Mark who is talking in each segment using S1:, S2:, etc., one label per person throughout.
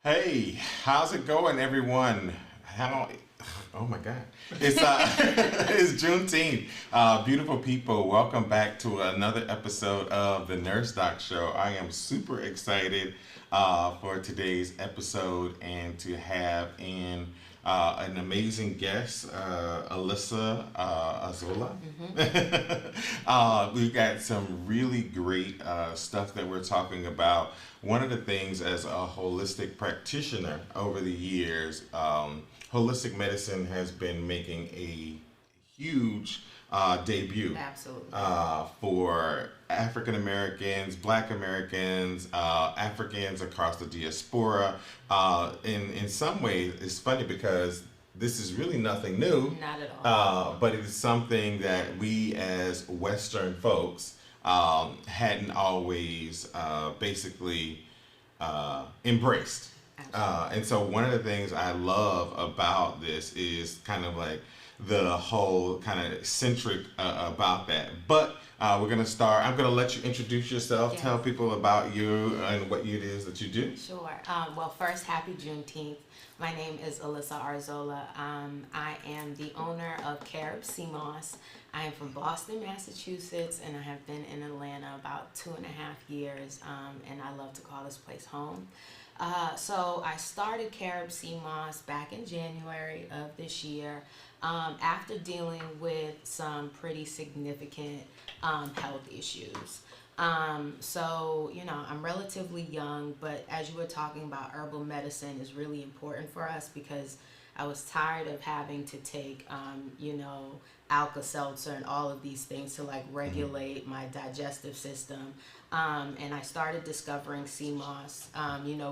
S1: Hey, how's it going, everyone? How? Oh my God! It's it's Juneteenth. Beautiful people, welcome back to another episode of the Nurse Doc Show. I am super excited for today's episode and to have in an amazing guest, Alyssa Arzola. We've got some really great stuff that we're talking about. One of the things as a holistic practitioner over the years, holistic medicine has been making a huge debut.
S2: Absolutely.
S1: For African Americans, Black Americans, Africans across the diaspora. In some ways, it's funny because this is really nothing new.
S2: Not at all.
S1: But it is something that we as Western folks hadn't always basically embraced. And so one of the things I love about this is kind of like the whole kind of eccentric about that. But we're going to start. I'm going to let you introduce yourself,
S2: Yes.
S1: Tell people about you and what it is that you do.
S2: Sure. Well, first, happy Juneteenth. My name is Alyssa Arzola. I am the owner of Karib Sea Moss. I am from Boston, Massachusetts, and I have been in Atlanta about 2.5 years, and I love to call this place home. So I started Karib Sea Moss back in January of this year after dealing with some pretty significant health issues. So, I'm relatively young, but as you were talking about, herbal medicine is really important for us because I was tired of having to take, Alka-Seltzer and all of these things to regulate my digestive system. And I started discovering sea moss.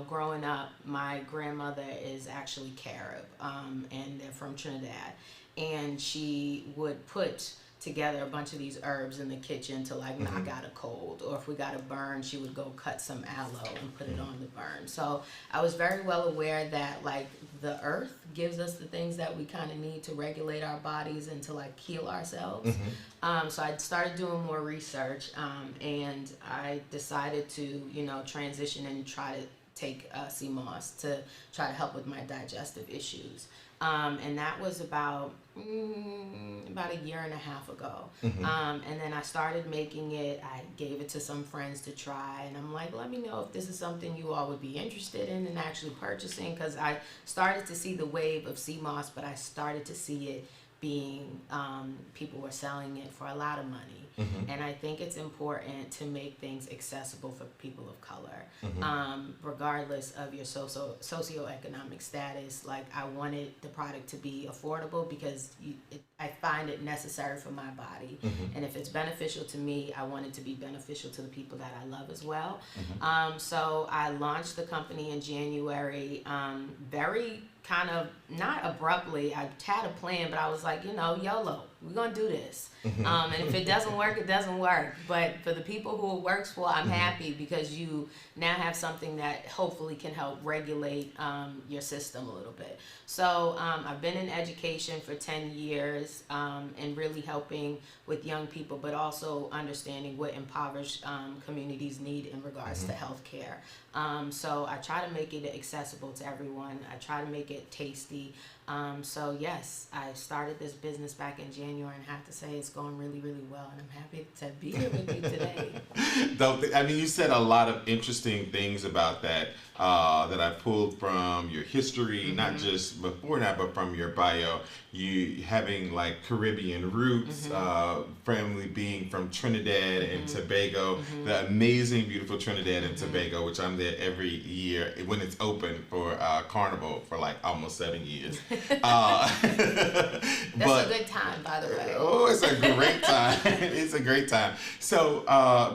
S2: Growing up, my grandmother is actually Carib, and they're from Trinidad. And she would put together a bunch of these herbs in the kitchen to knock out a cold, or if we got a burn, she would go cut some aloe and put it on the burn. So I was very well aware that the earth gives us the things that we kind of need to regulate our bodies and to heal ourselves. So I started doing more research, and I decided to transition and try to take sea moss to try to help with my digestive issues. And that was about a year and a half ago. And then I started making it. I gave it to some friends to try, and I'm like, let me know if this is something you all would be interested in and actually purchasing, because I started to see the wave of sea moss, but I started to see it being people were selling it for a lot of money. And I think it's important to make things accessible for people of color, regardless of your socioeconomic status. I wanted the product to be affordable because I find it necessary for my body. And if it's beneficial to me, I want it to be beneficial to the people that I love as well. So I launched the company in January, very kind of not abruptly. I had a plan, but I was like, YOLO, we're gonna do this. And if it doesn't work, it doesn't work. But for the people who it works for, I'm happy because you now have something that hopefully can help regulate your system a little bit. So I've been in education for 10 years and really helping with young people, but also understanding what impoverished communities need in regards to healthcare. So I try to make it accessible to everyone. I try to make it tasty. So yes, I started this business back in January, and I have to say it's going really, really well, and I'm happy to be here with you today.
S1: You said a lot of interesting things about that that I pulled from your history, not just before that, but from your bio. You having Caribbean roots, family being from Trinidad and Tobago, the amazing, beautiful Trinidad and Tobago, which I'm there every year when it's open for Carnival for almost 7 years.
S2: That's a good time, by the way.
S1: Oh, it's a great time. It's a great time. So,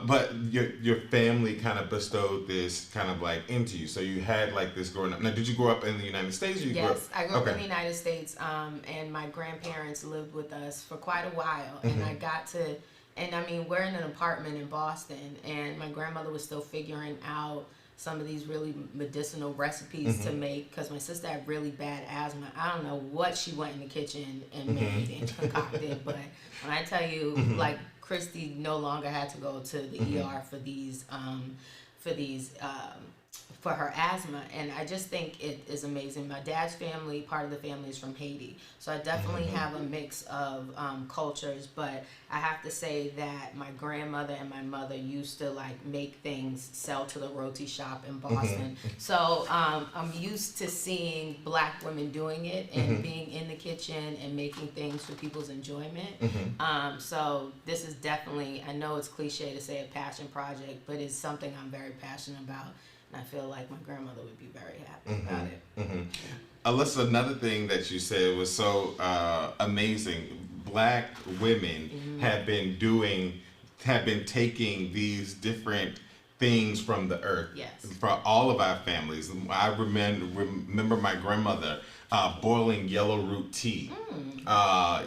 S1: but your family kind of bestowed this kind of into you. So you had this growing up. Now, did you grow up in the United States? Or
S2: Yes, I grew up in the United States, and my grandparents lived with us for quite a while. And I got to, we're in an apartment in Boston, and my grandmother was still figuring out some of these really medicinal recipes to make, because my sister had really bad asthma. I don't know what she went in the kitchen and made and concocted, but when I tell you, Christy no longer had to go to the ER for these for her asthma, and I just think it is amazing. My dad's family, part of the family is from Haiti, so I definitely have a mix of cultures, but I have to say that my grandmother and my mother used to like make things sell to the roti shop in Boston. So I'm used to seeing black women doing it and being in the kitchen and making things for people's enjoyment. So this is definitely, I know it's cliche to say a passion project, but it's something I'm very passionate about. And I feel like my grandmother would be very happy about it.
S1: Alyssa, another thing that you said was so amazing. Black women have been taking these different things from the earth.
S2: Yes.
S1: For all of our families. I remember my grandmother boiling yellow root tea. And that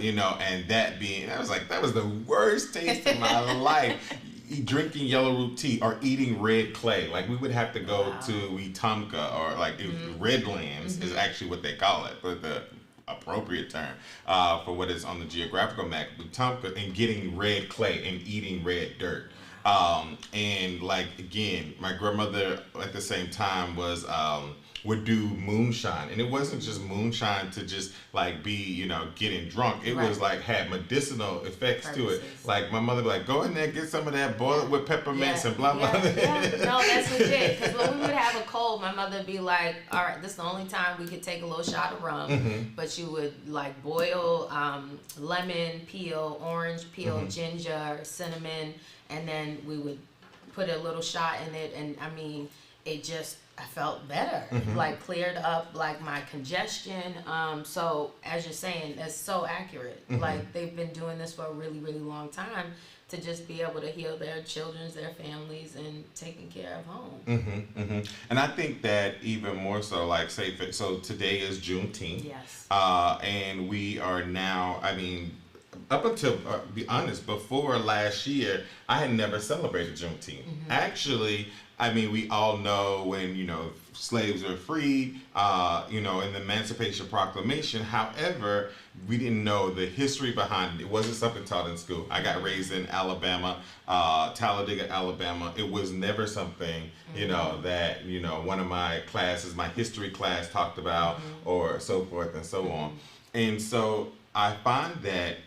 S1: was the worst taste of my life. Drinking yellow root tea or eating red clay. Like we would have to go to Wetumpka or like Redlands is actually what they call it, but the appropriate term for what is on the geographical map, Wetumpka, and getting red clay and eating red dirt. And like again, my grandmother at the same time would do moonshine, and it wasn't just moonshine to just like be getting drunk. It was like had medicinal effects to it. Like my mother would be like, go in there, get some of that, boil it with peppermints and blah blah.
S2: No, that's legit. Because when we would have a cold, my mother would be like, all right, this is the only time we could take a little shot of rum. But she would like boil lemon peel, orange peel, ginger, cinnamon, and then we would put a little shot in it, and I mean, I felt better, like cleared up like my congestion. So as you're saying, that's so accurate. Like they've been doing this for a really, really long time to just be able to heal their children, their families, and taking care of home.
S1: And I think that even more so, like so today is Juneteenth.
S2: Yes.
S1: And we are now, I mean, up until, be honest, before last year, I had never celebrated Juneteenth. Actually, I mean, we all know when, slaves are freed, in the Emancipation Proclamation. However, we didn't know the history behind it. It wasn't something taught in school. I got raised in Alabama, Talladega, Alabama. It was never something, that, one of my classes, my history class talked about or so forth and so on. And so I find that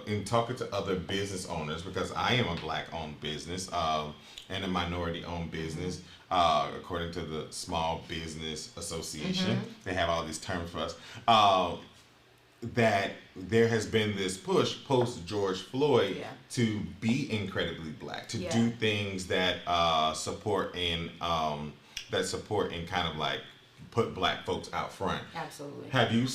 S1: in talking to other business owners, because I am a black-owned business and a minority-owned business, according to the Small Business Association, they have all these terms for us, that there has been this push post George Floyd to be incredibly black, to do things that support and kind of like put black folks out front.
S2: Absolutely.
S1: Have you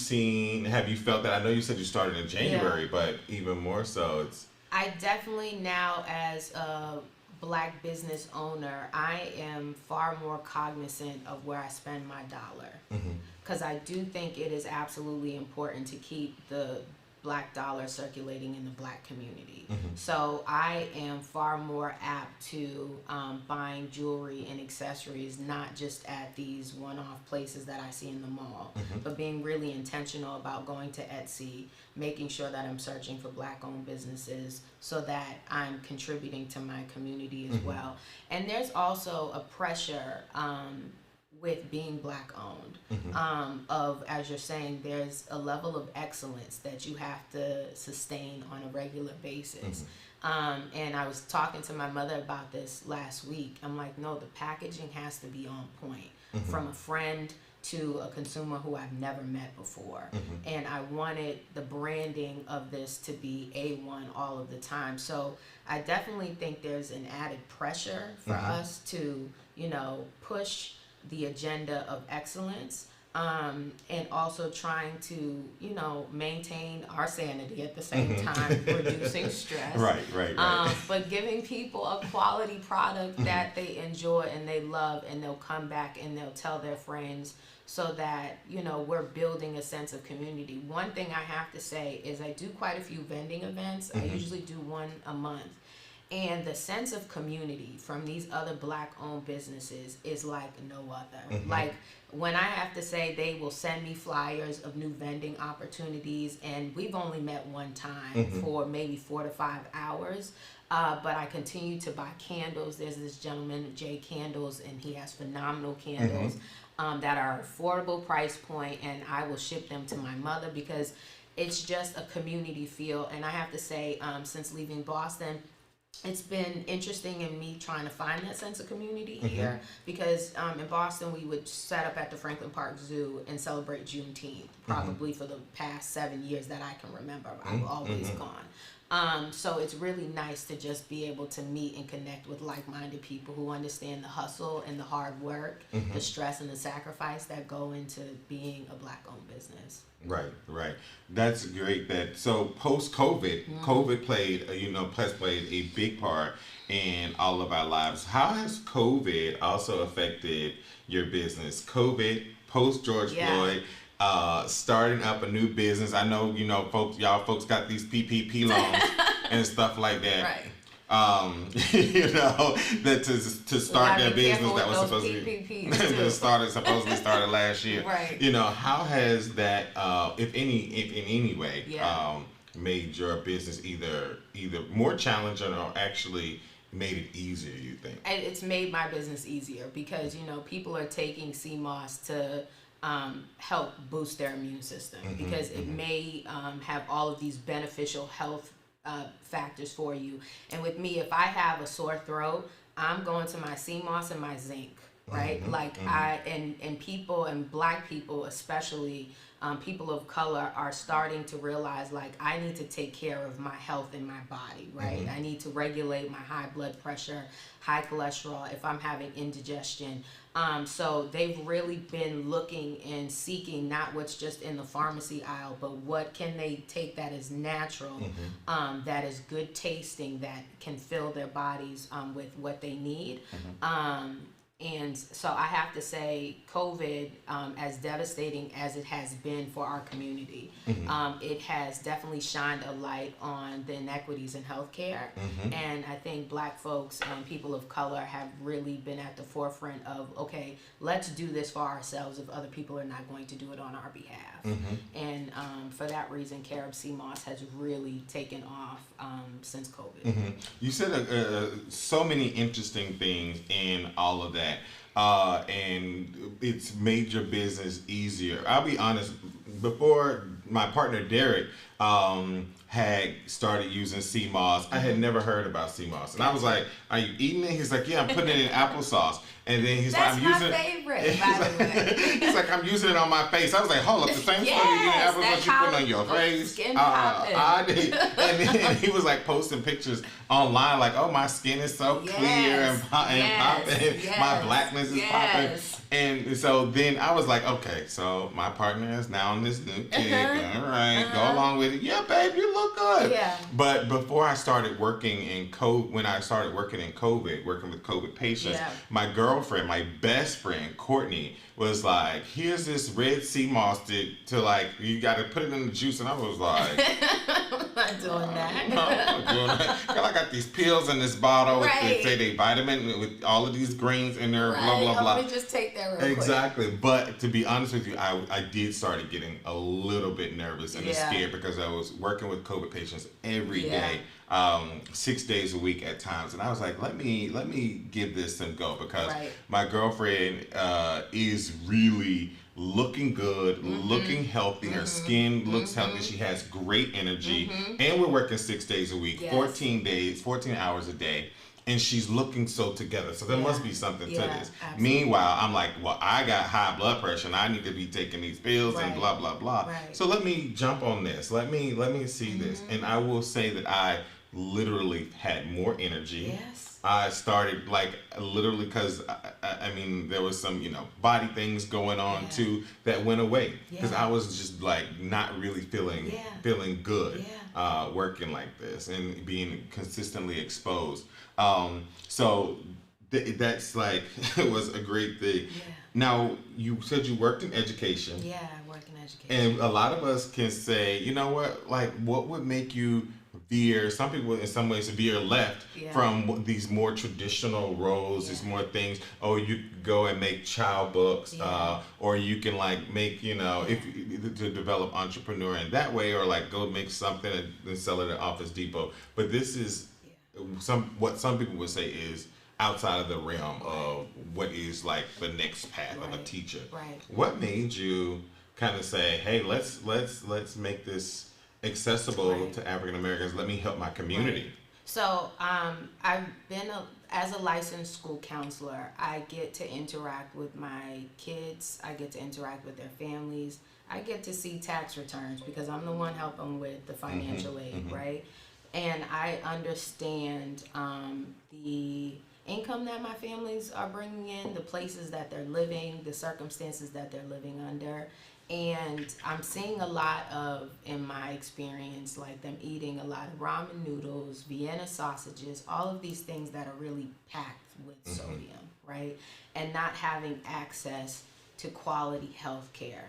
S1: felt that? I know you said you started in January, but even more so,
S2: I definitely now, as a black business owner, I am far more cognizant of where I spend my dollar. Because I do think it is absolutely important to keep the black dollar circulating in the black community. So I am far more apt to buying jewelry and accessories, not just at these one-off places that I see in the mall, but being really intentional about going to Etsy, making sure that I'm searching for black-owned businesses so that I'm contributing to my community as well. And there's also a pressure with being black owned, of, as you're saying, there's a level of excellence that you have to sustain on a regular basis. And I was talking to my mother about this last week. I'm like, no, the packaging has to be on point, from a friend to a consumer who I've never met before. And I wanted the branding of this to be A1 all of the time. So I definitely think there's an added pressure for us to, push the agenda of excellence, and also trying to, maintain our sanity at the same time, reducing stress.
S1: Right.
S2: But giving people a quality product that they enjoy and they love, and they'll come back and they'll tell their friends, so that, we're building a sense of community. One thing I have to say is I do quite a few vending events. I usually do one a month. And the sense of community from these other Black-owned businesses is like no other. Like, when I have to say, they will send me flyers of new vending opportunities, and we've only met one time for maybe 4 to 5 hours. But I continue to buy candles. There's this gentleman, J Candles, and he has phenomenal candles that are affordable price point, and I will ship them to my mother because it's just a community feel. And I have to say, since leaving Boston, it's been interesting in me trying to find that sense of community here, because in Boston we would set up at the Franklin Park Zoo and celebrate Juneteenth probably for the past 7 years that I can remember. I've always gone. So it's really nice to just be able to meet and connect with like-minded people who understand the hustle and the hard work, the stress and the sacrifice that go into being a Black-owned business.
S1: Right. That's great. That so post COVID, COVID played has played a big part in all of our lives. How has COVID also affected your business? COVID, post George Floyd, starting up a new business. I know y'all folks got these PPP loans and stuff like that.
S2: Right.
S1: That to start their business that was supposed supposedly started last year.
S2: Right.
S1: How has that, if in any way, made your business either more challenging or actually made it easier, you think?
S2: It's made my business easier because people are taking CMOS to help boost their immune system because it may have all of these beneficial health factors for you. And with me, if I have a sore throat, I'm going to my CMOS and my zinc, right? And people, and Black people especially, people of color are starting to realize, like, I need to take care of my health in my body, right? I need to regulate my high blood pressure, high cholesterol, if I'm having indigestion. So they've really been looking and seeking not what's just in the pharmacy aisle, but what can they take that is natural, that is good tasting, that can fill their bodies with what they need. And so I have to say, COVID, as devastating as it has been for our community, it has definitely shined a light on the inequities in healthcare. And I think Black folks and people of color have really been at the forefront of, okay, let's do this for ourselves if other people are not going to do it on our behalf. And for that reason, Karib Sea Moss has really taken off since COVID.
S1: You said so many interesting things in all of that. And it's made your business easier. I'll be honest, before my partner Derek had started using sea moss, I had never heard about sea moss. And I was like, are you eating it? He's like, yeah, I'm putting it in applesauce. And then he's like, I'm using
S2: favorite, by the way.
S1: He's like, I'm using it on my face. I was like, hold up, the same stuff you eating applesauce you put on your face.
S2: Skin popping.
S1: And then he was like posting pictures online, like, oh, my skin is so clear and popping. My blackness is popping. And so then I was like, okay, so my partner is now on this new kick. All right, go along with it. Yeah, babe, you look good.
S2: Yeah.
S1: But before I started working in COVID, when I started working in COVID, working with COVID patients, my girlfriend, my best friend, Courtney, was like, here's this red sea moss to like, you got to put it in the juice. And I was like,
S2: I'm not doing that.
S1: No, I'm not doing that. Girl, I got these pills in this bottle.
S2: Right.
S1: They say they vitamin with all of these greens in there, blah, blah, blah.
S2: Let me just take that real quick.
S1: Exactly. But to be honest with you, I did start getting a little bit nervous and scared because I was working with COVID patients every day, 6 days a week at times. And I was like, let me give this some go because my girlfriend is really looking good, looking healthy. Her skin looks healthy. She has great energy. And we're working 6 days a week, 14 hours a day. And she's looking so together. So there must be something to this.
S2: Absolutely.
S1: Meanwhile, I'm like, well, I got high blood pressure and I need to be taking these pills and blah, blah, blah. So let me jump on this. Let me see this. And I will say that I literally had more energy. I started like literally because I mean there was some body things going on too that went away because I was just like not really feeling good working like this and being consistently exposed. So that's like it was a great thing. Now you said you worked in education.
S2: I work in education.
S1: And a lot of us can say, you know what, like what would make you veer, some people in some ways veer left
S2: Yeah.
S1: from these more traditional roles, these more things. Oh, you go and make child books, or you can like make, if to develop entrepreneur in that way, or like go make something and sell it at Office Depot. But this is what some people would say is outside of the realm of what is like the next path of a teacher.
S2: Right.
S1: What made you kind of say, hey, let's make this accessible to African Americans? Let me help my community.
S2: Right. So I've been as a licensed school counselor. I get to interact with my kids. I get to interact with their families. I get to see tax returns because I'm the one helping with the financial aid, right? And I understand the income that my families are bringing in, the places that they're living, the circumstances that they're living under. And I'm seeing a lot of, in my experience, like them eating a lot of ramen noodles, Vienna sausages, all of these things that are really packed with sodium, right? And not having access to quality health care.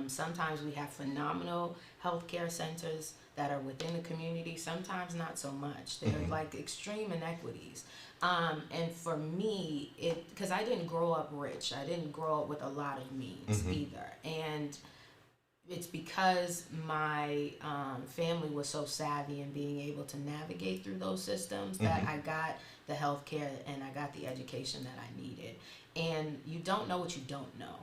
S2: Sometimes we have phenomenal healthcare centers that are within the community, sometimes not so much. They're like extreme inequities. And for me, because I didn't grow up rich, I didn't grow up with a lot of means either. And it's because my family was so savvy in being able to navigate through those systems that I got the health care and I got the education that I needed. And you don't know what you don't know.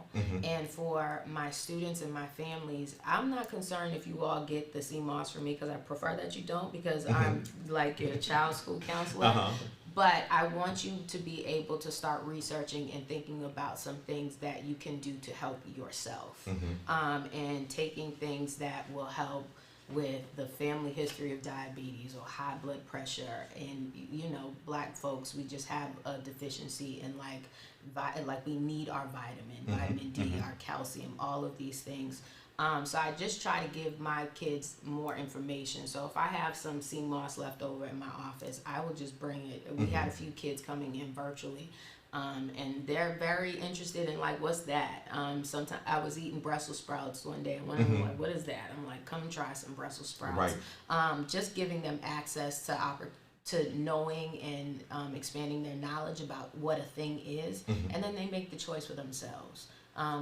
S2: And for my students and my families, I'm not concerned if you all get the CMOS from me, because I prefer that you don't, because I'm like your child school counselor. But I want you to be able to start researching and thinking about some things that you can do to help yourself. And taking things that will help with the family history of diabetes or high blood pressure. And, Black folks, we just have a deficiency in like we need our vitamin D, our calcium, all of these things. So I just try to give my kids more information. So if I have some CMOS left over in my office, I will just bring it. We had a few kids coming in virtually, and they're very interested in like, what's that? Sometimes I was eating Brussels sprouts one day, and one of them was like, what is that? I'm like, come try some Brussels sprouts. Right. Just giving them access to knowing and expanding their knowledge about what a thing is, and then they make the choice for themselves.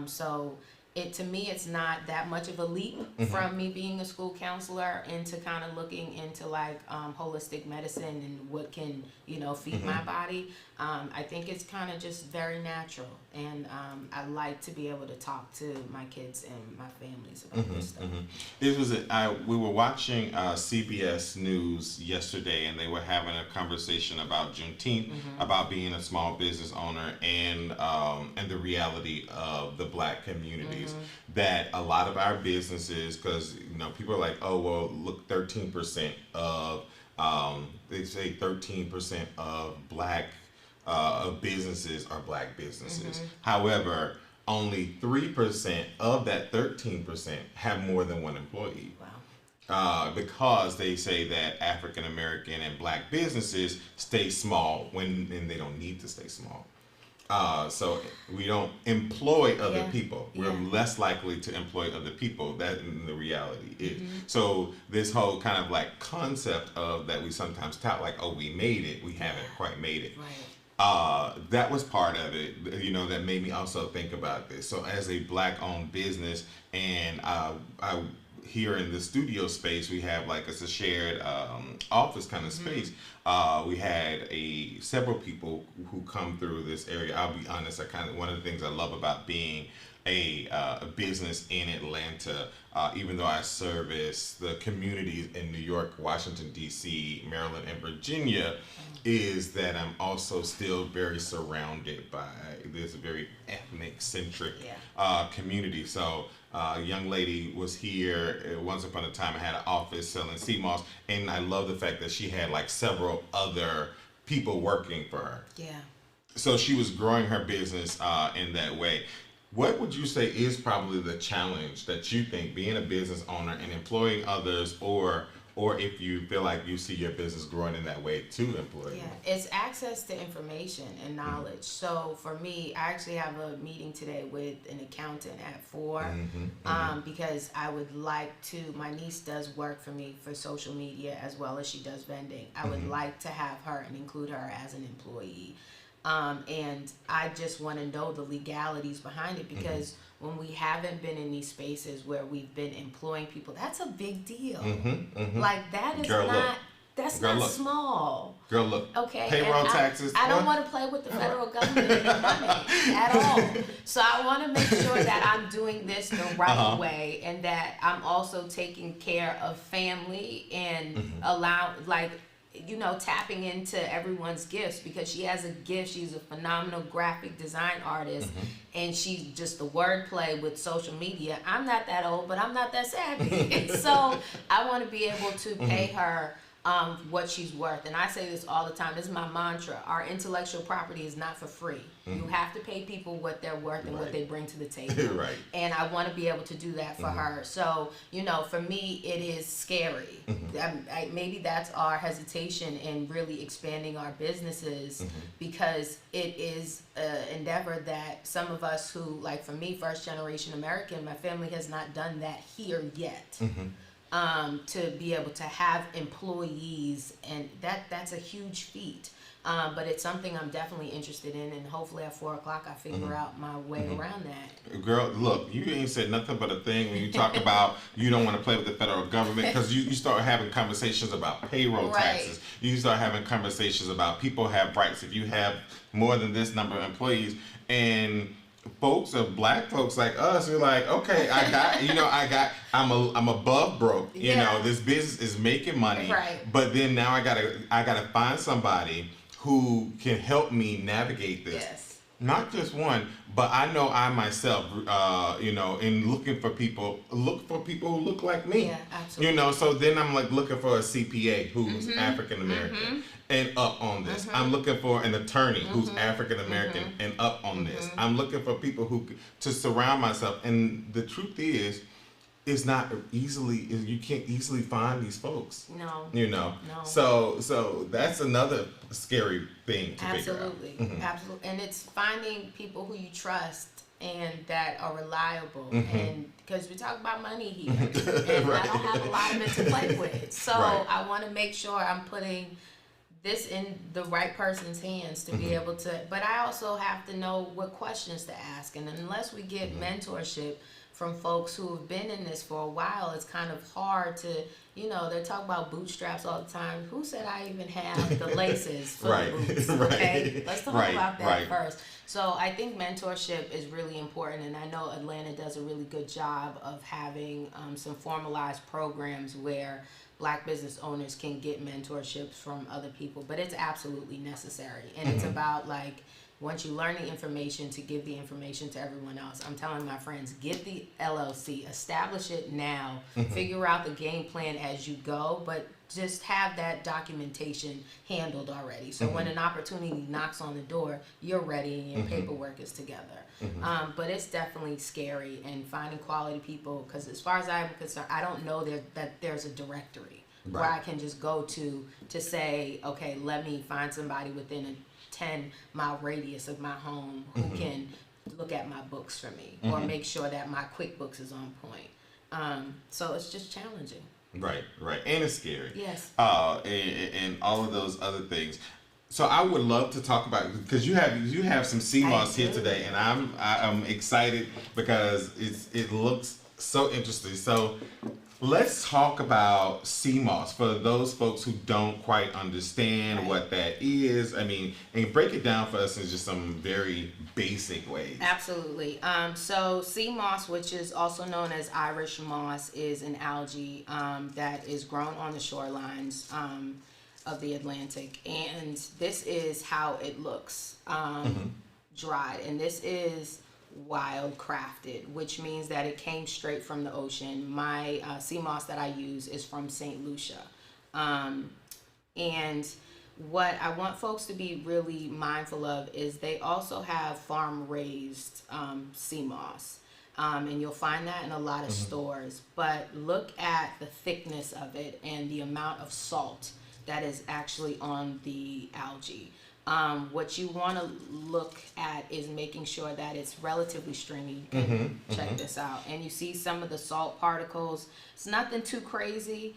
S2: So to me, it's not that much of a leap from me being a school counselor into kind of looking into like holistic medicine and what can feed my body. I think it's kind of just very natural, and I like to be able to talk to my kids and my families about this stuff.
S1: It was we were watching CBS News yesterday, and they were having a conversation about Juneteenth, about being a small business owner, and the reality of the Black communities. That a lot of our businesses, because people are like, oh well, look, 13% of they say 13% of Black businesses are Black businesses. However, only 3% of that 13% have more than one employee. Wow. Because they say that African American and Black businesses stay small and they don't need to stay small. So we don't employ other people. We're less likely to employ other people. That in the reality is. So this whole kind of like concept of that we sometimes tout like, oh, we made it. We haven't quite made it. Right. That was part of it, that made me also think about this. So as a Black-owned business, and here in the studio space, we have like it's a shared office kind of space. We had several people who come through this area. I'll be honest, one of the things I love about being a business in Atlanta, even though I service the communities in New York, Washington, D.C., Maryland, and Virginia, is that I'm also still very surrounded by this very ethnic-centric community. So a young lady was here once upon a time. I had an office selling sea moss, and I love the fact that she had like several other people working for her. Yeah. So she was growing her business in that way. What would you say is probably the challenge that you think being a business owner and employing others, or or if you feel like you see your business growing in that way to employ.
S2: Yeah, it's access to information and knowledge. So for me, I actually have a meeting today with an accountant at 4, because I would like to. My niece does work for me for social media as well as she does vending. I would like to have her and include her as an employee. And I just want to know the legalities behind it, because when we haven't been in these spaces where we've been employing people, that's a big deal. Like that is
S1: Girl,
S2: not.
S1: look.
S2: That's
S1: Girl,
S2: not
S1: look.
S2: small.
S1: Girl, look.
S2: Okay.
S1: Payroll taxes.
S2: I don't want to play with the federal government and the money at all. So I want to make sure that I'm doing this the right way, and that I'm also taking care of family and tapping into everyone's gifts, because she has a gift. She's a phenomenal graphic design artist, and she's just the wordplay with social media. I'm not that old, but I'm not that savvy. So I want to be able to pay her what she's worth. And I say this all the time. This is my mantra. Our intellectual property is not for free. You have to pay people what they're worth and what they bring to the table.
S1: Right.
S2: And I want to be able to do that for her. So, for me, it is scary. Maybe that's our hesitation in really expanding our businesses, because it is an endeavor that some of us who, like for me, first generation American, my family has not done that here yet. To be able to have employees, and that's a huge feat. But it's something I'm definitely interested in, and hopefully at 4 o'clock I figure out my way around that.
S1: Girl, look, you ain't said nothing but a thing when you talk about you don't want to play with the federal government, because you start having conversations about payroll taxes. You start having conversations about people have rights if you have more than this number of employees, and folks or black folks like us, we're like, okay, I'm above broke. This business is making money, but then now I gotta find somebody who can help me navigate this.
S2: Yes.
S1: Not just one, but I know I myself, in looking for people, look for people who look like me.
S2: Yeah, absolutely.
S1: So then I'm like looking for a CPA who's African American and up on this. I'm looking for an attorney who's African American and up on this. I'm looking for people to surround myself. And the truth is, it's not you can't easily find these folks.
S2: No.
S1: No. So that's another scary thing to figure out.
S2: Absolutely. And it's finding people who you trust and that are reliable. And because we talk about money here, and I don't have a lot of it to play with. So I want to make sure I'm putting this in the right person's hands to be able to, but I also have to know what questions to ask. And unless we get mentorship from folks who have been in this for a while, it's kind of hard to, they talk about bootstraps all the time. Who said I even have the laces for the boots? Okay, let's talk about that first. So I think mentorship is really important, and I know Atlanta does a really good job of having some formalized programs where Black business owners can get mentorships from other people, but it's absolutely necessary. And it's about once you learn the information, to give the information to everyone else. I'm telling my friends, get the LLC, establish it now, figure out the game plan as you go, but just have that documentation handled already. So when an opportunity knocks on the door, you're ready and your paperwork is together. But it's definitely scary, and finding quality people, because as far as I'm concerned, I don't know that there's a directory where I can just go to say, okay, let me find somebody within a 10-mile radius of my home who can look at my books for me or make sure that my QuickBooks is on point. So it's just challenging. Right.
S1: And it's scary.
S2: Yes.
S1: And all of those other things. So I would love to talk about, because you have some sea moss here today, and I'm excited because it looks so interesting. So let's talk about sea moss for those folks who don't quite understand what that is. And break it down for us in just some very basic ways.
S2: Absolutely. So sea moss, which is also known as Irish moss, is an algae that is grown on the shorelines of the Atlantic, and this is how it looks dried, and this is wild crafted, which means that it came straight from the ocean. My sea moss that I use is from St. Lucia, and what I want folks to be really mindful of is they also have farm raised sea moss. And you'll find that in a lot of stores. But look at the thickness of it and the amount of salt that is actually on the algae. What you want to look at is making sure that it's relatively stringy. You can check this out. And you see some of the salt particles. It's nothing too crazy,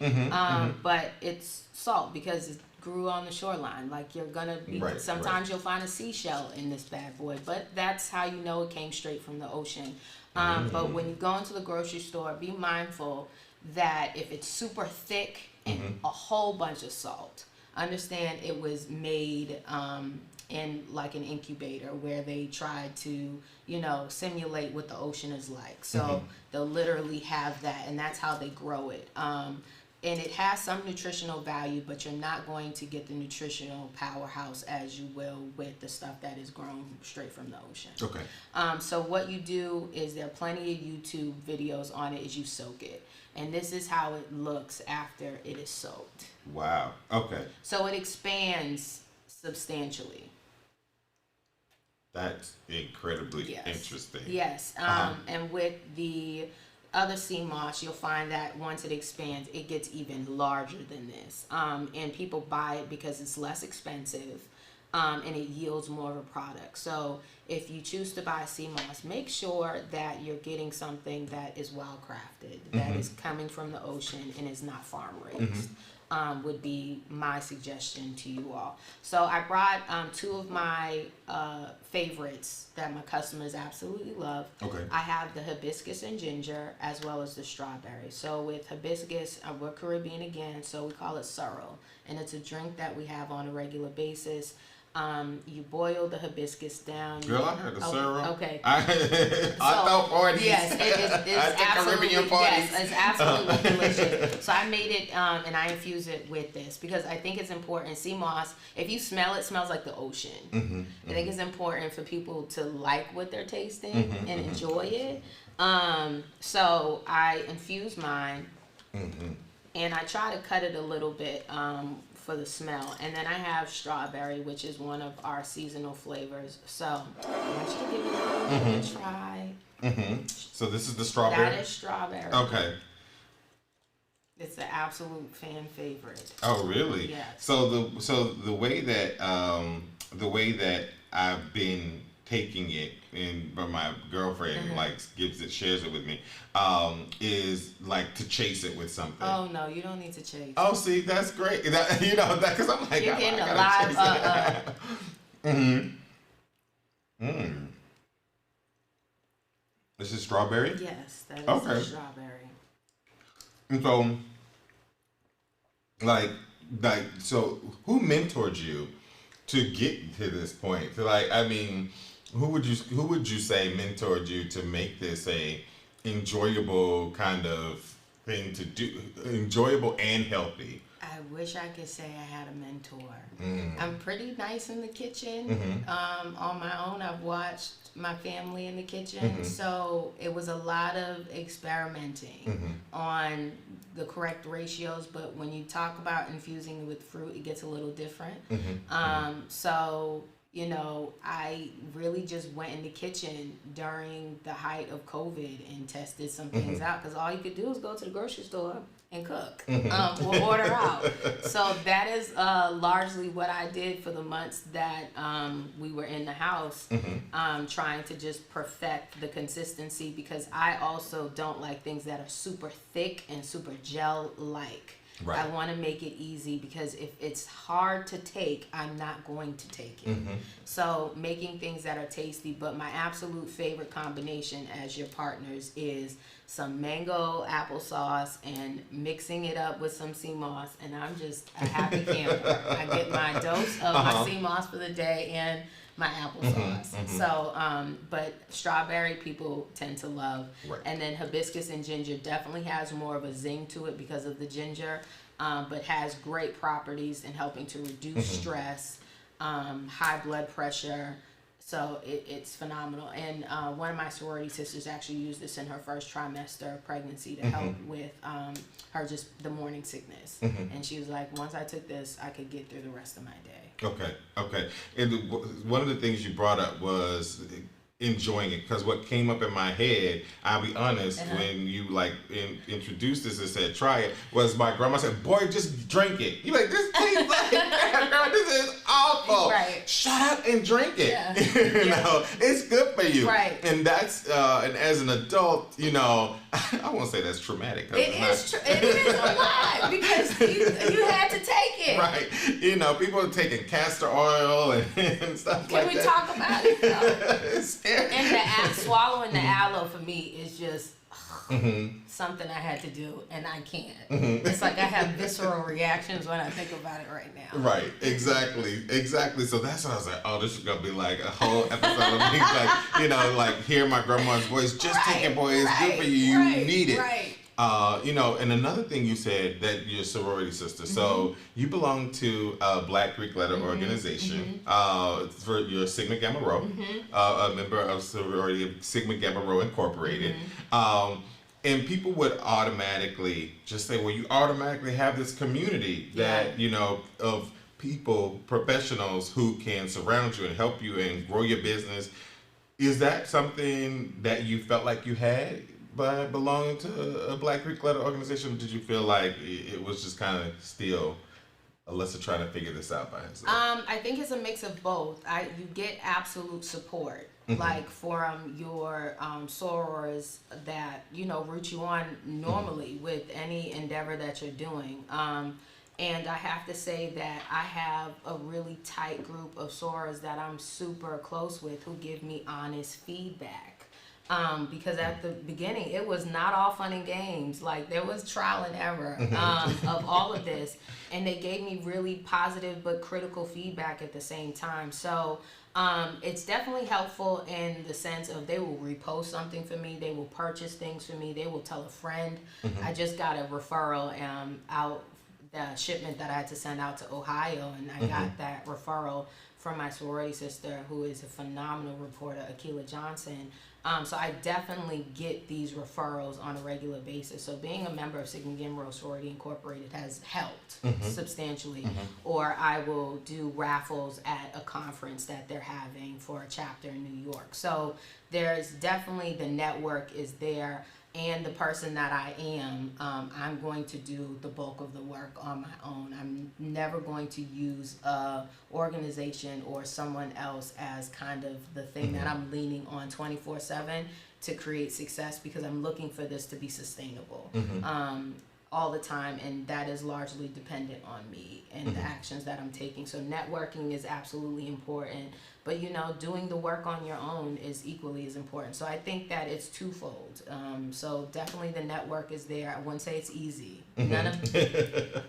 S2: but it's salt because it grew on the shoreline. Like you're going to be, sometimes you'll find a seashell in this bad boy, but that's how you know it came straight from the ocean. But when you go into the grocery store, be mindful that if it's super thick and a whole bunch of salt, understand it was made in like an incubator where they tried to, simulate what the ocean is like. So they'll literally have that, and that's how they grow it. And it has some nutritional value, but you're not going to get the nutritional powerhouse as you will with the stuff that is grown straight from the ocean.
S1: Okay.
S2: So what you do is there are plenty of YouTube videos on it, is you soak it. And this is how it looks after it is soaked.
S1: Wow. Okay.
S2: So it expands substantially.
S1: That's incredibly interesting.
S2: Yes. And with the other sea moss, you'll find that once it expands, it gets even larger than this. And people buy it because it's less expensive. And it yields more of a product. So if you choose to buy sea moss, make sure that you're getting something that is well crafted, that is coming from the ocean and is not farm raised. Would be my suggestion to you all. So I brought two of my favorites that my customers absolutely love.
S1: Okay.
S2: I have the hibiscus and ginger as well as the strawberry. So with hibiscus, we're Caribbean again, so we call it sorrel. And it's a drink that we have on a regular basis. You boil the hibiscus down.
S1: Girl, I heard the sorrel.
S2: Okay.
S1: I thought parties.
S2: Yes, it's absolutely,
S1: Caribbean parties.
S2: yes, it's absolutely delicious. So I made it and I infuse it with this because I think it's important. Sea moss, if you smell it, smells like the ocean. I think it's important for people to like what they're tasting and enjoy it. So I infuse mine and I try to cut it a little bit for the smell. And then I have strawberry, which is one of our seasonal flavors. So I want you to give it a little bit of a try.
S1: So this is the strawberry?
S2: That is strawberry.
S1: Okay.
S2: It's the absolute fan favorite.
S1: Oh, really?
S2: Yes.
S1: So the way that I've been taking it, but my girlfriend shares it with me, is like to chase it with something.
S2: Oh no, you don't need to chase.
S1: Oh, see, that's great. Because I'm like,
S2: you're getting a live.
S1: This is strawberry?
S2: Yes, that is
S1: okay.
S2: Strawberry.
S1: And so, who mentored you to get to this point? Who would you say mentored you to make this a enjoyable kind of thing to do, enjoyable and healthy?
S2: I wish I could say I had a mentor. I'm pretty nice in the kitchen. On my own, I've watched my family in the kitchen. So it was a lot of experimenting on the correct ratios. But when you talk about infusing with fruit, it gets a little different. So, I really just went in the kitchen during the height of COVID and tested some things out because all you could do is go to the grocery store and cook or order out. So that is largely what I did for the months that we were in the house, trying to just perfect the consistency because I also don't like things that are super thick and super gel-like. Right. I want to make it easy because if it's hard to take, I'm not going to take it. So making things that are tasty, but my absolute favorite combination as your partners is some mango applesauce and mixing it up with some sea moss, and I'm just a happy camper. I get my dose of my sea moss for the day and my applesauce. So, but strawberry people tend to love. Right. And then hibiscus and ginger definitely has more of a zing to it because of the ginger, but has great properties in helping to reduce stress, high blood pressure. So it's phenomenal. And one of my sorority sisters actually used this in her first trimester of pregnancy to help with her just the morning sickness. And she was like, once I took this, I could get through the rest of my day.
S1: Okay. And one of the things you brought up was enjoying it, because what came up in my head, I'll be honest, when you like introduced this and said try it, was my grandma said, boy, just drink it. You like, this tastes like grandma, this is awful.
S2: Right.
S1: Shut up and drink it.
S2: Yeah.
S1: You know, it's good for you.
S2: Right.
S1: And that's and as an adult, you know, I won't say that's traumatic.
S2: It is a lot, because you had to take it.
S1: Right. You know, people are taking castor oil and stuff like that.
S2: Can we talk about it though?
S1: It's scary.
S2: And swallowing the aloe for me is just something I had to do, and I can't. It's like I have visceral reactions when I think about it right now.
S1: Right, exactly. So that's why I was like, oh, this is gonna be like a whole episode of me, like, you know, like hear my grandma's voice. Just take it, boy. It's good for you. You need it.
S2: Right.
S1: You know, and another thing you said, that you're a sorority sister. So you belong to a Black Greek letter organization. For your Sigma Gamma Rho, a member of sorority of Sigma Gamma Rho Incorporated. And people would automatically just say, well, you automatically have this community that, you know, of people, professionals who can surround you and help you and grow your business. Is that something that you felt like you had by belonging to a Black Greek letter organization? Or did you feel like it was just kind of still Alyssa trying to figure this out by herself?
S2: I think it's a mix of both. You get absolute support, like from your sorors that, you know, root you on normally with any endeavor that you're doing. And I have to say that I have a really tight group of sorors that I'm super close with who give me honest feedback. Because at the beginning, it was not all fun and games. Like, there was trial and error of all of this. And they gave me really positive but critical feedback at the same time. So it's definitely helpful in the sense of they will repost something for me. They will purchase things for me. They will tell a friend. I just got a referral out, the shipment that I had to send out to Ohio. And I got that referral from my sorority sister, who is a phenomenal reporter, Akila Johnson. So I definitely get these referrals on a regular basis. So being a member of Sigma Gamma Rho Sorority Incorporated has helped substantially. Or I will do raffles at a conference that they're having for a chapter in New York. So there's definitely, the network is there. And the person that I am, I'm going to do the bulk of the work on my own. I'm never going to use a organization or someone else as kind of the thing that I'm leaning on 24/7 to create success, because I'm looking for this to be sustainable all the time, and that is largely dependent on me and the actions that I'm taking. So networking is absolutely important, but you know, doing the work on your own is equally as important. So I think that it's twofold. So definitely the network is there. I wouldn't say it's easy. None of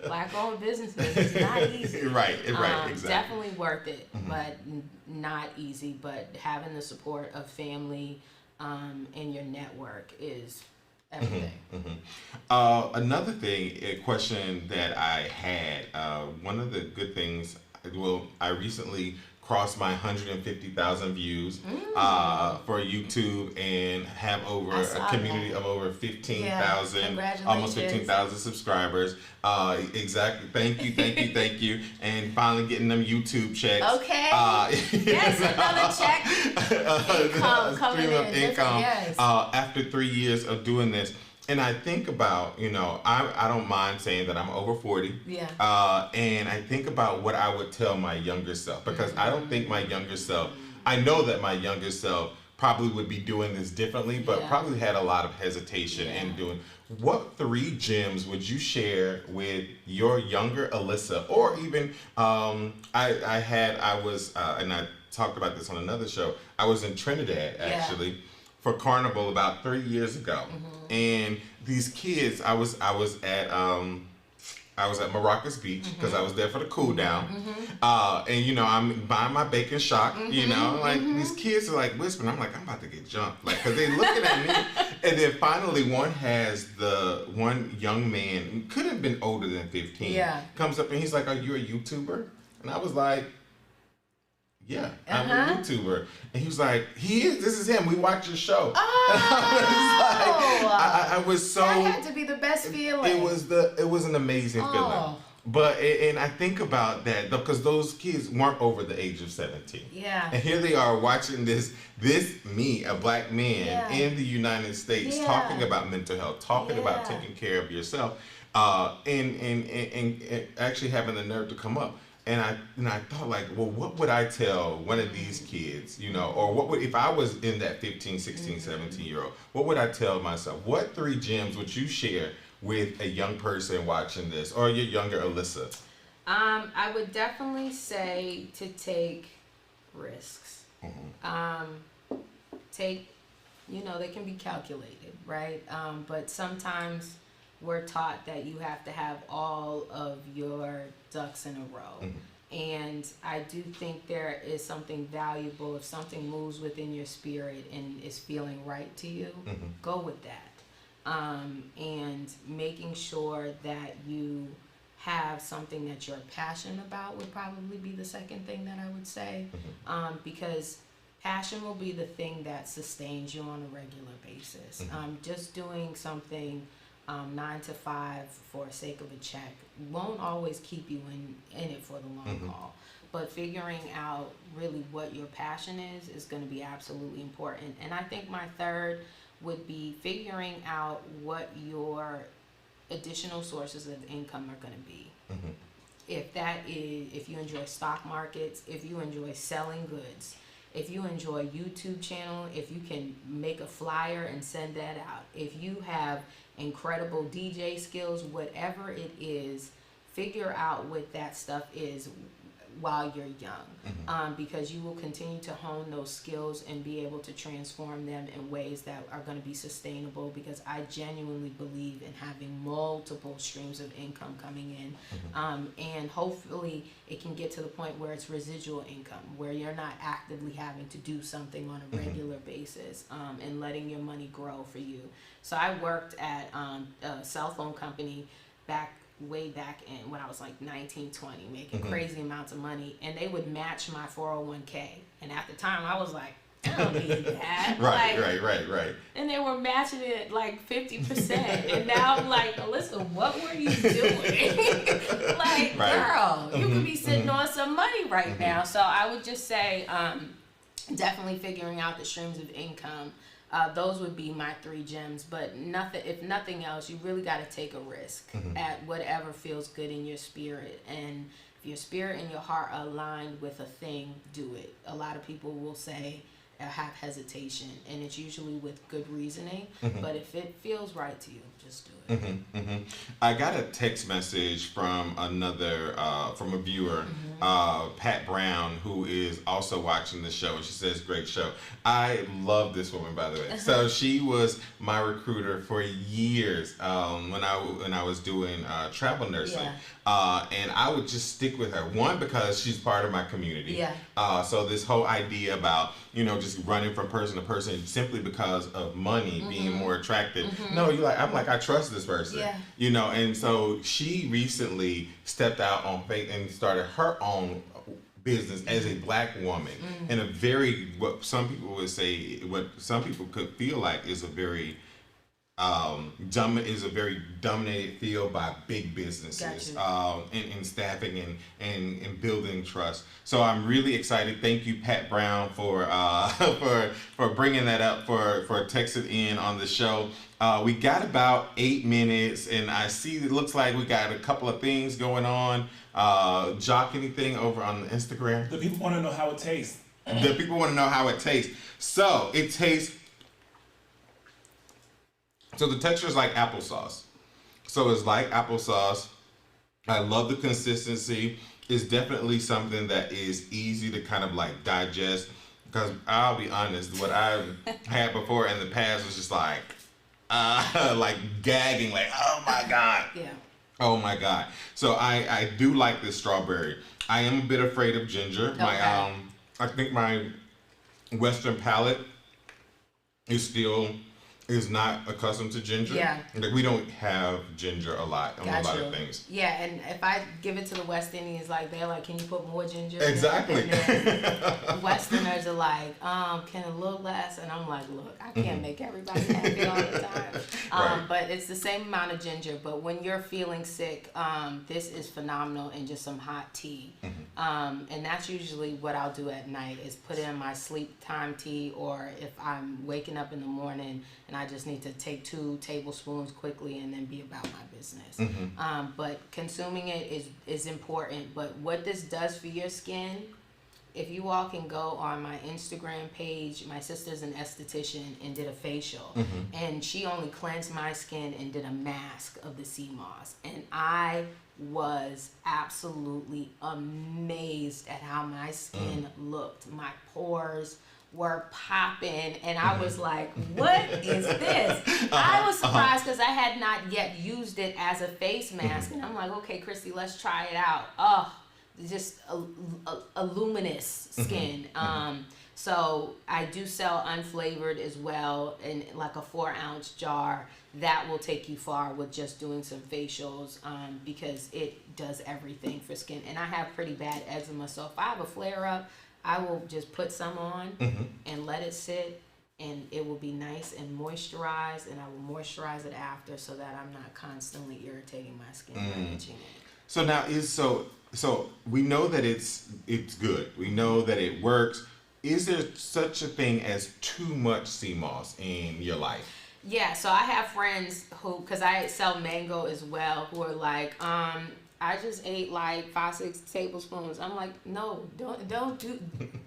S2: Black-owned businesses is not easy.
S1: Right, exactly.
S2: Definitely worth it, but not easy. But having the support of family and your network is everything.
S1: Another thing, a question that I had, one of the good things, well, I recently crossed my 150,000 views for YouTube, and have over a community of over 15,000, almost 15,000 subscribers. Exactly. Thank you. And finally getting them YouTube checks.
S2: Okay. Yes, another check. Income coming in.
S1: Income.
S2: Yes.
S1: After 3 years of doing this. And I think about, you know, I don't mind saying that I'm over 40.
S2: Yeah.
S1: And I think about what I would tell my younger self, because I don't think my younger self, I know that my younger self probably would be doing this differently, but probably had a lot of hesitation in doing. What 3 gems would you share with your younger Alyssa? Or even, and I talked about this on another show, I was in Trinidad actually for Carnival about 3 years ago. And these kids, I was at Maracas Beach, because I was there for the cool down. And you know, I'm buying my bacon shock, you know, like these kids are like whispering. I'm like, I'm about to get jumped, like, because they looking at me. And then finally one young man, could have been older than 15, comes up and he's like, are you a YouTuber? And I was like, yeah, I'm a YouTuber. And he was like, this is him. We watch your show.
S2: Oh!
S1: I was so...
S2: That had to be the best feeling.
S1: It was an amazing feeling. But and I think about that because those kids weren't over the age of 17.
S2: Yeah.
S1: And here they are watching this me, a black man
S2: Yeah.
S1: in the United States,
S2: Yeah.
S1: talking about mental health, talking about
S2: Yeah.
S1: taking care of yourself, and actually having the nerve to come up. And I thought like, well, what would I tell one of these kids, you know, or what would if I was in that 15, 16, 17-year-old, what would I tell myself? What 3 gems would you share with a young person watching this, or your younger Alyssa?
S2: I would definitely say to take risks. Take, they can be calculated, right? But sometimes we're taught that you have to have all of your ducks in a row. And I do think there is something valuable if something moves within your spirit and is feeling right to you, go with that. And making sure that you have something that you're passionate about would probably be the second thing that I would say. Because passion will be the thing that sustains you on a regular basis. Just doing something 9 to 5 for the sake of a check won't always keep you in it for the long haul. But figuring out really what your passion is going to be absolutely important. And I think my third would be figuring out what your additional sources of income are going to be. If you enjoy stock markets, if you enjoy selling goods, if you enjoy YouTube channel, if you can make a flyer and send that out, if you have incredible DJ skills, whatever it is, figure out what that stuff is while you're young, because you will continue to hone those skills and be able to transform them in ways that are going to be sustainable, because I genuinely believe in having multiple streams of income coming in, and hopefully it can get to the point where it's residual income, where you're not actively having to do something on a regular basis, and letting your money grow for you. So I worked at a cell phone company way back in when I was like 19, 20, making crazy amounts of money, and they would match my 401k. And at the time I was like, I don't need that.
S1: Right.
S2: And they were matching it like 50%. And now I'm like, Alyssa, what were you doing? Like, girl, you could be sitting on some money right now. So I would just say, definitely figuring out the streams of income. Those would be my 3 gems, but if nothing else, you really got to take a risk at whatever feels good in your spirit. And if your spirit and your heart are aligned with a thing, do it. A lot of people will say, have hesitation, and it's usually with good reasoning, but if it feels right to you, just do it.
S1: I got a text message from from a viewer, Pat Brown, who is also watching the show, and she says, great show. I love this woman, by the way. So she was my recruiter for years when I was doing travel nursing. And I would just stick with her. One, because she's part of my community. So this whole idea about, just running from person to person simply because of money being more attractive. No, I'm like, I trust this person. And so she recently stepped out on faith and started her own business as a black woman in a very, what some people could feel like is a very is a very dominated field by big businesses in staffing and building trust. So I'm really excited. Thank you, Pat Brown, for bringing that up, for texting in on the show. We got about 8 minutes, and I see it looks like we got a couple of things going on. Jock, anything over on the Instagram?
S3: The people want to know how it tastes.
S1: The people want to know how it tastes. So it tastes. So the texture is like applesauce. So it's like applesauce. I love the consistency. It's definitely something that is easy to kind of like digest, because I'll be honest, what I've had before in the past was just like gagging, like, oh my God. Oh my God. So I do like this strawberry. I am a bit afraid of ginger. I think my Western palate is still is not accustomed to ginger.
S2: Yeah.
S1: Like, we don't have ginger a lot on a lot of things.
S2: Yeah, and if I give it to the West Indians, like they're like, can you put more ginger?
S1: Exactly.
S2: And Westerners are like, can a little less? And I'm like, look, I can't make everybody happy all the time.
S1: Right.
S2: But it's the same amount of ginger. But when you're feeling sick, this is phenomenal in just some hot tea. And that's usually what I'll do at night is put in my sleep time tea, or if I'm waking up in the morning and I just need to take 2 tablespoons quickly and then be about my business. But consuming it is important. But what this does for your skin, if you all can go on my Instagram page, my sister's an esthetician and did a facial. And she only cleansed my skin and did a mask of the sea moss. And I was absolutely amazed at how my skin looked. My pores were popping, and I was like, what is this? I was surprised because I had not yet used it as a face mask, and I'm like, okay, Christy, let's try it out. Oh, just a luminous skin. So I do sell unflavored as well in like a 4-ounce jar. That will take you far with just doing some facials, because it does everything for skin. And I have pretty bad eczema, so if I have a flare up, I will just put some on and let it sit, and it will be nice and moisturized, and I will moisturize it after so that I'm not constantly irritating my skin by itching it.
S1: So now so we know that it's good. We know that it works. Is there such a thing as too much sea moss in your life?
S2: Yeah, so I have friends who, because I sell mango as well, who are like, I just ate like 5-6 tablespoons. I'm like, no, don't do.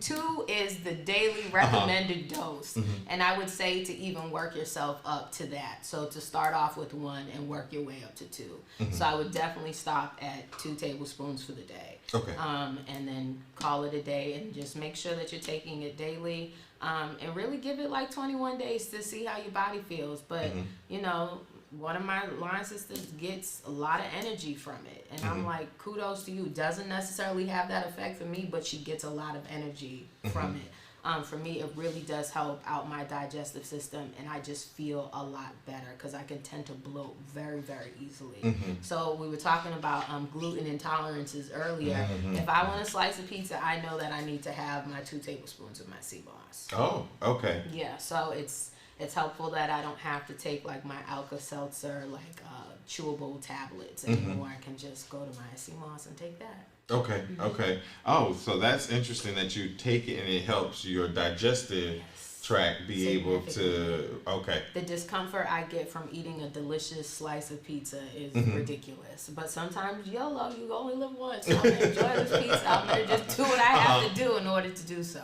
S2: 2 is the daily recommended dose, and I would say to even work yourself up to that. So to start off with 1 and work your way up to 2. So I would definitely stop at 2 tablespoons for the day.
S1: Okay.
S2: And then call it a day, and just make sure that you're taking it daily. And really give it like 21 days to see how your body feels. But you know, one of my line sisters gets a lot of energy from it, and I'm like, kudos to you. Doesn't necessarily have that effect for me, but she gets a lot of energy from it. For me, it really does help out my digestive system, and I just feel a lot better because I can tend to bloat very, very easily. So we were talking about gluten intolerances earlier. If I want a slice of pizza, I know that I need to have my 2 tablespoons of my sea moss.
S1: Oh, okay.
S2: Yeah, so it's helpful that I don't have to take like my Alka-Seltzer, like chewable tablets anymore. I can just go to my sea moss and take that.
S1: Okay, okay. Oh, so that's interesting that you take it and it helps your digestive tract be able to, okay.
S2: The discomfort I get from eating a delicious slice of pizza is ridiculous. But sometimes, YOLO, you only live once. So I'm going to enjoy this pizza. I'm going to just do what I have to do in order to do so.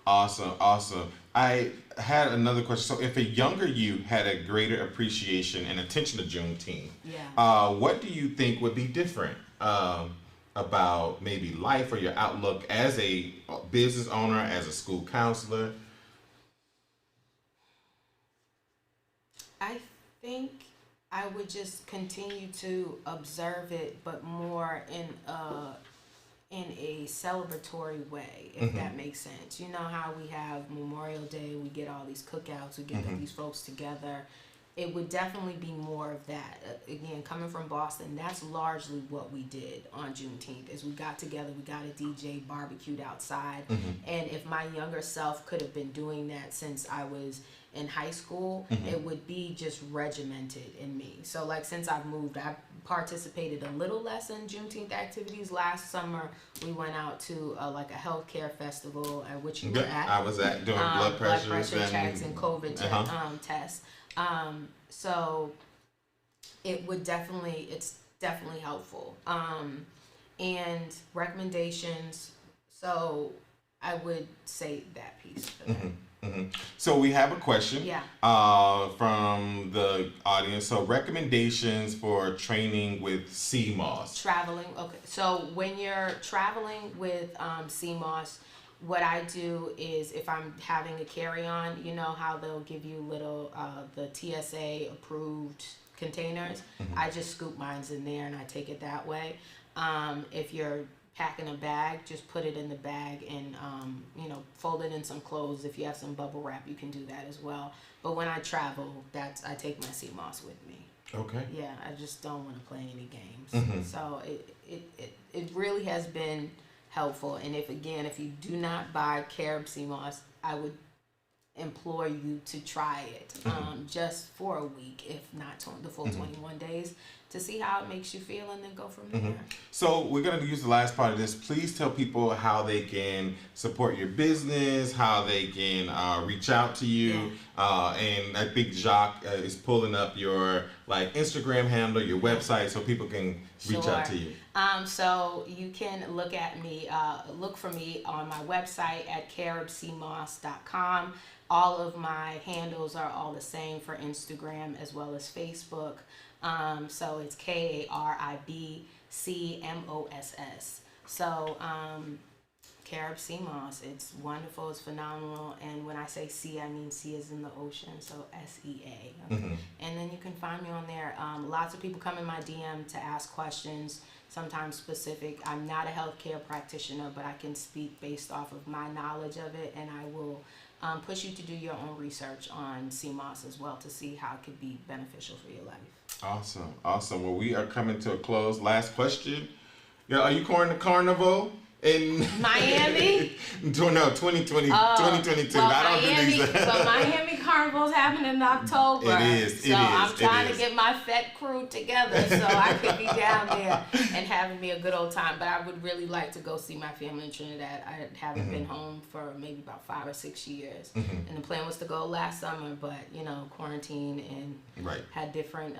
S1: Awesome, awesome. I had another question. So if a younger you had a greater appreciation and attention to Juneteenth, what do you think would be different about maybe life or your outlook as a business owner, as a school counselor?
S2: I think I would just continue to observe it, but more in a celebratory way, if that makes sense. You know how we have Memorial Day, we get all these cookouts, we get these folks together. It would definitely be more of that. Again, coming from Boston, that's largely what we did on Juneteenth, is we got together, we got a DJ, barbecued outside. And if my younger self could have been doing that since I was in high school, it would be just regimented in me. So like since I've moved, I've participated a little less in Juneteenth activities. Last summer, we went out to like a healthcare festival at which you were at.
S1: I was at doing blood pressure
S2: checks and COVID tests. So it would definitely, it's definitely helpful. And recommendations, so I would say that piece for that.
S1: So we have a question from the audience. So recommendations for training with sea moss.
S2: Traveling, okay. So when you're traveling with sea moss, what I do is if I'm having a carry-on, you know how they'll give you little, the TSA approved containers. I just scoop mine in there and I take it that way. If you're pack in a bag, just put it in the bag and, fold it in some clothes. If you have some bubble wrap, you can do that as well. But when I travel, I take my sea moss with me.
S1: Okay.
S2: Yeah, I just don't want to play any games. So it really has been helpful. And if you do not buy Karib Sea Moss, I would implore you to try it just for a week, if not the full 21 days, to see how it makes you feel, and then go from there.
S1: So we're going to use the last part of this. Please tell people how they can support your business, how they can reach out to you. And I think Jacques is pulling up your Instagram handle, your website, so people can reach out to you.
S2: So you can look for me on my website at karibseamoss.com. All of my handles are all the same for Instagram as well as Facebook. So it's KaribCMoss. So Karib Sea Moss, it's wonderful, it's phenomenal, and when I say sea, I mean sea is in the ocean, so SEA. Okay? And then you can find me on there. Lots of people come in my DM to ask questions, sometimes specific. I'm not a healthcare practitioner, but I can speak based off of my knowledge of it, and I will push you to do your own research on sea moss as well to see how it could be beneficial for your life.
S1: Awesome. Well, we are coming to a close. Last question. Are you going to Carnival in
S2: Miami?
S1: No, 2022.
S2: Well,
S1: I don't
S2: Miami,
S1: think
S2: but Miami Carnival's happening in October. I'm trying to get my Fed crew together so I could be down there and having me a good old time. But I would really like to go see my family in Trinidad. I haven't been home for maybe about 5 or 6 years. And the plan was to go last summer, but quarantine and had different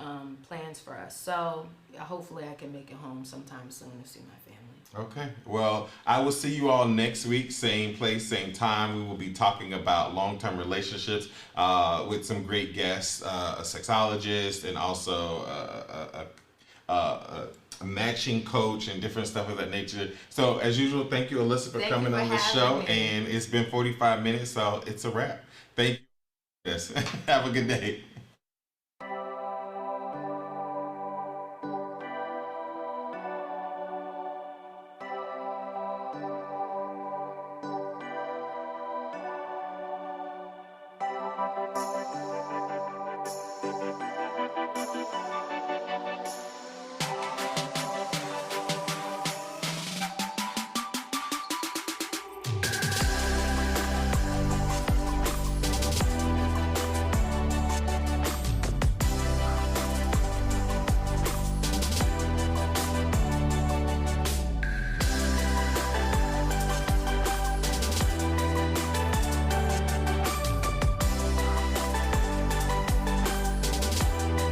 S2: plans for us. So hopefully I can make it home sometime soon to see my family.
S1: Okay. Well, I will see you all next week, same place, same time. We will be talking about long-term relationships with some great guests, a sexologist, and also a matching coach and different stuff of that nature. So, as usual, thank you, Alyssa, for coming on the show. And it's been 45 minutes, so it's a wrap. Thank you. Yes. Have a good day.